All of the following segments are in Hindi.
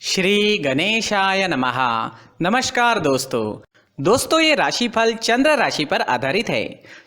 श्री गणेशाय नमः। नमस्कार दोस्तों ये राशिफल चंद्र राशि पर आधारित है।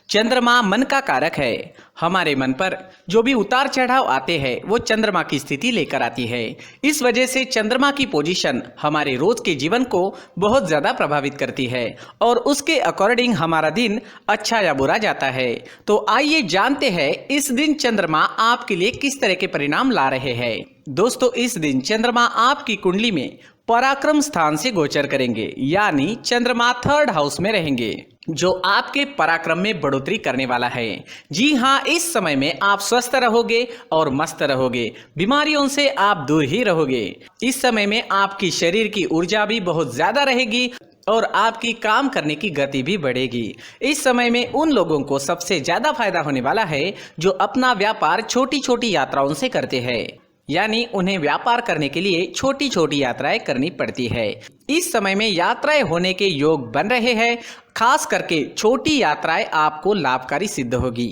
चंद्रमा मन का कारक है। हमारे मन पर जो भी उतार चढ़ाव आते हैं वो चंद्रमा की स्थिति लेकर आती है। इस वजह से चंद्रमा की पोजीशन हमारे रोज के जीवन को बहुत ज्यादा प्रभावित करती है और उसके अकॉर्डिंग हमारा दिन अच्छा या बुरा जाता है। तो आइए जानते हैं इस दिन चंद्रमा आपके लिए किस तरह के परिणाम ला रहे हैं। दोस्तों इस दिन चंद्रमा आपकी कुंडली में पराक्रम स्थान से गोचर करेंगे, यानी चंद्रमा 3rd हाउस में रहेंगे, जो आपके पराक्रम में बढ़ोतरी करने वाला है। जी हाँ, इस समय में आप स्वस्थ रहोगे और मस्त रहोगे, बीमारियों से आप दूर ही रहोगे। इस समय में आपकी शरीर की ऊर्जा भी बहुत ज्यादा रहेगी और आपकी काम करने की गति भी बढ़ेगी। इस समय में उन लोगों को सबसे ज्यादा फायदा होने वाला है जो अपना व्यापार छोटी छोटी यात्राओं से करते हैं, यानी उन्हें व्यापार करने के लिए छोटी छोटी यात्राएं करनी पड़ती है। इस समय में यात्राएं होने के योग बन रहे हैं। खास करके छोटी यात्राएं आपको लाभकारी सिद्ध होगी।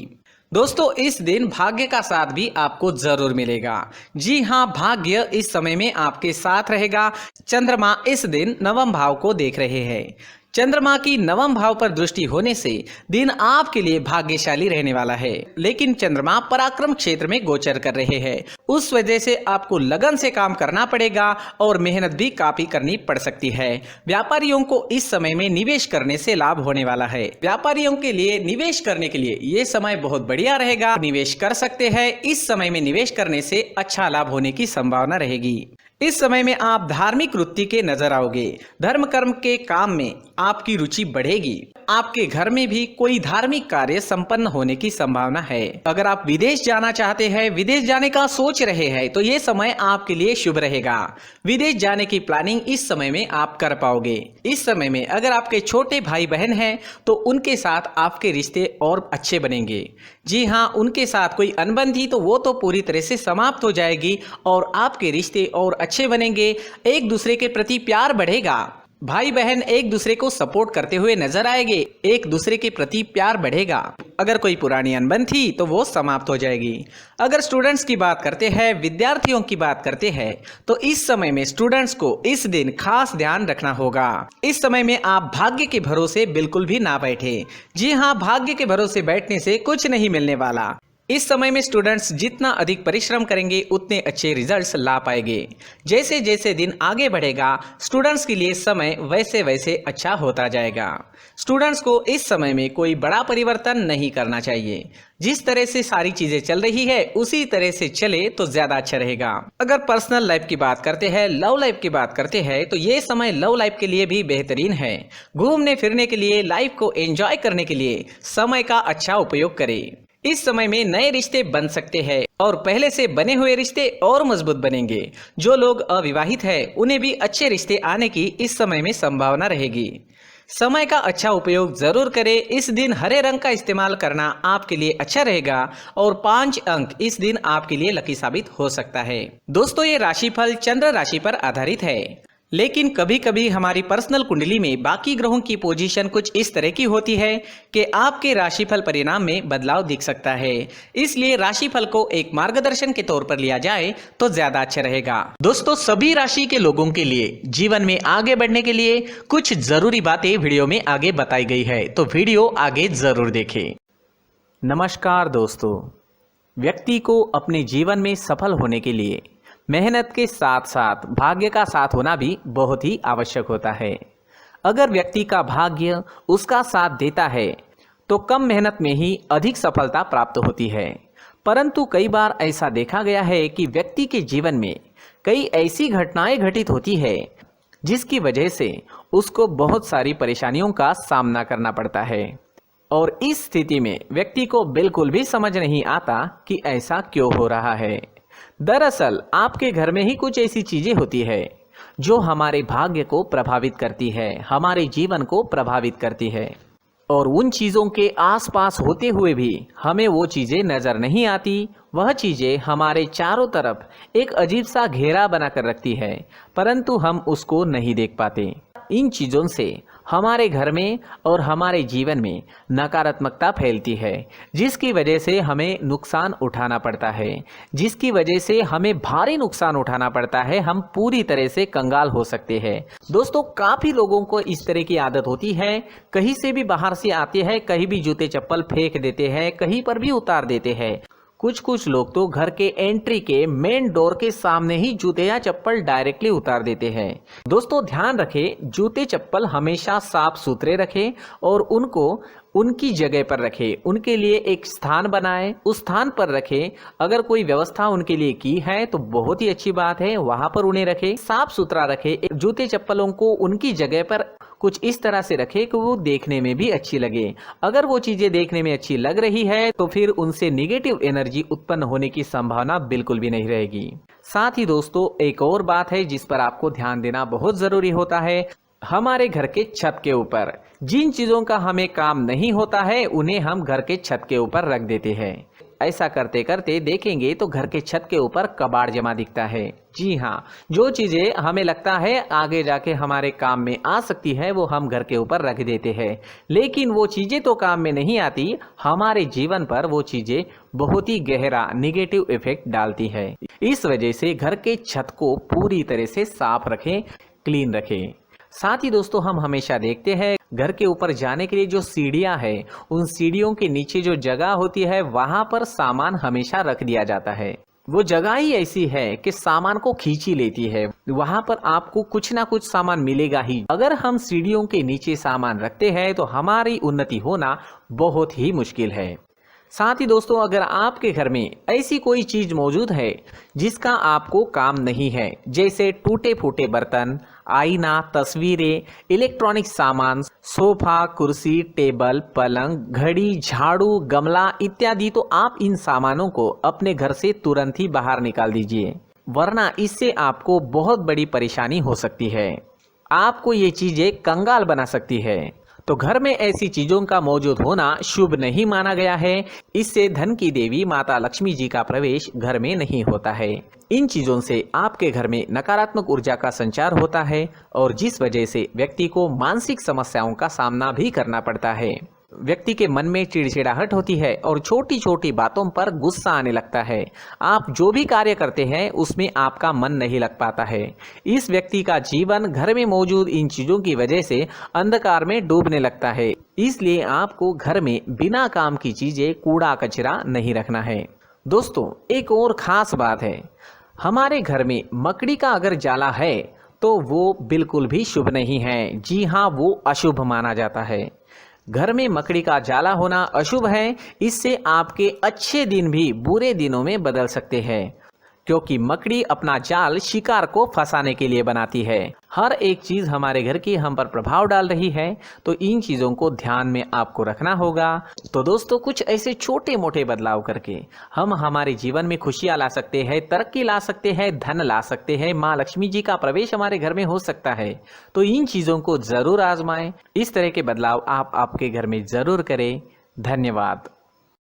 दोस्तों इस दिन भाग्य का साथ भी आपको जरूर मिलेगा। जी हाँ, भाग्य इस समय में आपके साथ रहेगा। चंद्रमा इस दिन 9वें भाव को देख रहे हैं। चंद्रमा की 9वें भाव पर दृष्टि होने से दिन आपके लिए भाग्यशाली रहने वाला है, लेकिन चंद्रमा पराक्रम क्षेत्र में गोचर कर रहे हैं। उस वजह से आपको लगन से काम करना पड़ेगा और मेहनत भी काफी करनी पड़ सकती है। व्यापारियों को इस समय में निवेश करने से लाभ होने वाला है। व्यापारियों के लिए निवेश करने के लिए ये समय बहुत बढ़िया रहेगा, निवेश कर सकते हैं। इस समय में निवेश करने से अच्छा लाभ होने की संभावना रहेगी। इस समय में आप धार्मिक वृत्ति के नजर आओगे। धर्म कर्म के काम में आपकी रुचि बढ़ेगी। आपके घर में भी कोई धार्मिक कार्य संपन्न होने की संभावना है। अगर आप विदेश जाना चाहते हैं, विदेश जाने का सोच रहे हैं, तो ये समय आपके लिए शुभ रहेगा। विदेश जाने की प्लानिंग इस समय में आप कर पाओगे। इस समय में अगर आपके छोटे भाई बहन हैं तो उनके साथ आपके रिश्ते और अच्छे बनेंगे। जी हाँ, उनके साथ कोई अनबन थी तो वो तो पूरी तरह से समाप्त हो जाएगी और आपके रिश्ते और अच्छे बनेंगे। एक दूसरे के प्रति प्यार बढ़ेगा। भाई बहन एक दूसरे को सपोर्ट करते हुए नजर आएंगे। एक दूसरे के प्रति प्यार बढ़ेगा। अगर कोई पुरानी अनबन थी तो वो समाप्त हो जाएगी। अगर स्टूडेंट्स की बात करते हैं, विद्यार्थियों की बात करते हैं, तो इस समय में स्टूडेंट्स को इस दिन खास ध्यान रखना होगा। इस समय में आप भाग्य के भरोसे बिल्कुल भी ना बैठे। जी हाँ, भाग्य के भरोसे बैठने से कुछ नहीं मिलने वाला। इस समय में स्टूडेंट्स जितना अधिक परिश्रम करेंगे उतने अच्छे रिजल्ट्स ला पाएंगे। जैसे जैसे दिन आगे बढ़ेगा स्टूडेंट्स के लिए समय वैसे वैसे अच्छा होता जाएगा। स्टूडेंट्स को इस समय में कोई बड़ा परिवर्तन नहीं करना चाहिए। जिस तरह से सारी चीजें चल रही है उसी तरह से चले तो ज्यादा अच्छा रहेगा। अगर पर्सनल लाइफ की बात करते हैं, लव लाइफ की बात करते हैं, तो ये समय लव लाइफ के लिए भी बेहतरीन है। घूमने फिरने के लिए, लाइफ को एंजॉय करने के लिए समय का अच्छा उपयोग करें। इस समय में नए रिश्ते बन सकते हैं और पहले से बने हुए रिश्ते और मजबूत बनेंगे। जो लोग अविवाहित हैं उन्हें भी अच्छे रिश्ते आने की इस समय में संभावना रहेगी। समय का अच्छा उपयोग जरूर करें। इस दिन हरे रंग का इस्तेमाल करना आपके लिए अच्छा रहेगा और 5 अंक इस दिन आपके लिए लकी साबित हो सकता है। दोस्तों ये राशिफल चंद्र राशि पर आधारित है, लेकिन कभी कभी हमारी पर्सनल कुंडली में बाकी ग्रहों की पोजीशन कुछ इस तरह की होती है कि आपके राशिफल परिणाम में बदलाव दिख सकता है। इसलिए राशिफल को एक मार्गदर्शन के तौर पर लिया जाए तो ज्यादा अच्छा रहेगा। दोस्तों सभी राशि के लोगों के लिए जीवन में आगे बढ़ने के लिए कुछ जरूरी बातें वीडियो में आगे बताई गई है, तो वीडियो आगे जरूर देखें। नमस्कार दोस्तों, व्यक्ति को अपने जीवन में सफल होने के लिए मेहनत के साथ साथ भाग्य का साथ होना भी बहुत ही आवश्यक होता है। अगर व्यक्ति का भाग्य उसका साथ देता है तो कम मेहनत में ही अधिक सफलता प्राप्त होती है। परंतु कई बार ऐसा देखा गया है कि व्यक्ति के जीवन में कई ऐसी घटनाएं घटित होती है जिसकी वजह से उसको बहुत सारी परेशानियों का सामना करना पड़ता है और इस स्थिति में व्यक्ति को बिल्कुल भी समझ नहीं आता कि ऐसा क्यों हो रहा है। दरअसल आपके घर में ही कुछ ऐसी चीजें होती है जो हमारे भाग्य को प्रभावित करती है, हमारे जीवन को प्रभावित करती है और उन चीजों के आसपास होते हुए भी हमें वो चीजें नजर नहीं आती। वह चीजें हमारे चारों तरफ एक अजीब सा घेरा बनाकर रखती है, परंतु हम उसको नहीं देख पाते। इन चीजों से हमारे घर में और हमारे जीवन में नकारात्मकता फैलती है, जिसकी वजह से हमें नुकसान उठाना पड़ता है, जिसकी वजह से हमें भारी नुकसान उठाना पड़ता है। हम पूरी तरह से कंगाल हो सकते हैं। दोस्तों, काफ़ी लोगों को इस तरह की आदत होती है, कहीं से भी बाहर से आते हैं, कहीं भी जूते चप्पल फेंक देते हैं, कहीं पर भी उतार देते हैं। कुछ लोग तो घर के एंट्री के मेन डोर के सामने ही जूते या चप्पल डायरेक्टली उतार देते हैं। दोस्तों, ध्यान रखें, जूते चप्पल हमेशा साफ सुथरे रखें और उनको उनकी जगह पर रखें। उनके लिए एक स्थान बनाएं, उस स्थान पर रखें। अगर कोई व्यवस्था उनके लिए की है तो बहुत ही अच्छी बात है, वहां पर उन्हें रखें, साफ सुथरा रखें। जूते चप्पलों को उनकी जगह पर कुछ इस तरह से रखें कि वो देखने में भी अच्छी लगे। अगर वो चीजें देखने में अच्छी लग रही है तो फिर उनसे निगेटिव एनर्जी उत्पन्न होने की संभावना बिल्कुल भी नहीं रहेगी। साथ ही दोस्तों, एक और बात है जिस पर आपको ध्यान देना बहुत जरूरी होता है। हमारे घर के छत के ऊपर जिन चीजों का हमें काम नहीं होता है उन्हें हम घर के छत के ऊपर रख देते हैं। ऐसा करते करते देखेंगे तो घर के छत के ऊपर कबाड़ जमा दिखता है। जी हाँ, जो चीजें हमें लगता है आगे जाके हमारे काम में आ सकती है वो हम घर के ऊपर रख देते हैं, लेकिन वो चीजें तो काम में नहीं आती, हमारे जीवन पर वो चीजें बहुत ही गहरा निगेटिव इफेक्ट डालती है। इस वजह से घर के छत को पूरी तरह से साफ रखें, क्लीन रखें। साथ ही दोस्तों, हम हमेशा देखते हैं घर के ऊपर जाने के लिए जो सीढ़ियां हैं, उन सीढ़ियों के नीचे जो जगह होती है वहां पर सामान हमेशा रख दिया जाता है। वो जगह ही ऐसी है कि सामान को खींची लेती है, वहां पर आपको कुछ ना कुछ सामान मिलेगा ही। अगर हम सीढ़ियों के नीचे सामान रखते हैं तो हमारी उन्नति होना बहुत ही मुश्किल है। साथ ही दोस्तों, अगर आपके घर में ऐसी कोई चीज मौजूद है जिसका आपको काम नहीं है, जैसे टूटे फूटे बर्तन, आईना, तस्वीरें, इलेक्ट्रॉनिक सामान, सोफा, कुर्सी, टेबल, पलंग, घड़ी, झाड़ू, गमला इत्यादि, तो आप इन सामानों को अपने घर से तुरंत ही बाहर निकाल दीजिए, वरना इससे आपको बहुत बड़ी परेशानी हो सकती है। आपको ये चीजें कंगाल बना सकती है। तो घर में ऐसी चीजों का मौजूद होना शुभ नहीं माना गया है। इससे धन की देवी माता लक्ष्मी जी का प्रवेश घर में नहीं होता है। इन चीजों से आपके घर में नकारात्मक ऊर्जा का संचार होता है और जिस वजह से व्यक्ति को मानसिक समस्याओं का सामना भी करना पड़ता है। व्यक्ति के मन में चिड़चिड़ाहट होती है और छोटी छोटी बातों पर गुस्सा आने लगता है। आप जो भी कार्य करते हैं उसमें आपका मन नहीं लग पाता है। इस व्यक्ति का जीवन घर में मौजूद इन चीजों की वजह से अंधकार में डूबने लगता है। इसलिए आपको घर में बिना काम की चीजें, कूड़ा कचरा नहीं रखना है। दोस्तों, एक और खास बात है, हमारे घर में मकड़ी का अगर जाला है तो वो बिल्कुल भी शुभ नहीं है। जी हाँ, वो अशुभ माना जाता है। घर में मकड़ी का जाला होना अशुभ है। इससे आपके अच्छे दिन भी बुरे दिनों में बदल सकते हैं, क्योंकि मकड़ी अपना जाल शिकार को फंसाने के लिए बनाती है। हर एक चीज हमारे घर की हम पर प्रभाव डाल रही है, तो इन चीजों को ध्यान में आपको रखना होगा। तो दोस्तों, कुछ ऐसे छोटे मोटे बदलाव करके हम हमारे जीवन में खुशियां ला सकते हैं, तरक्की ला सकते हैं, धन ला सकते हैं, माँ लक्ष्मी जी का प्रवेश हमारे घर में हो सकता है। तो इन चीजों को जरूर आजमाएं। इस तरह के बदलाव आप आपके घर में जरूर करें। धन्यवाद।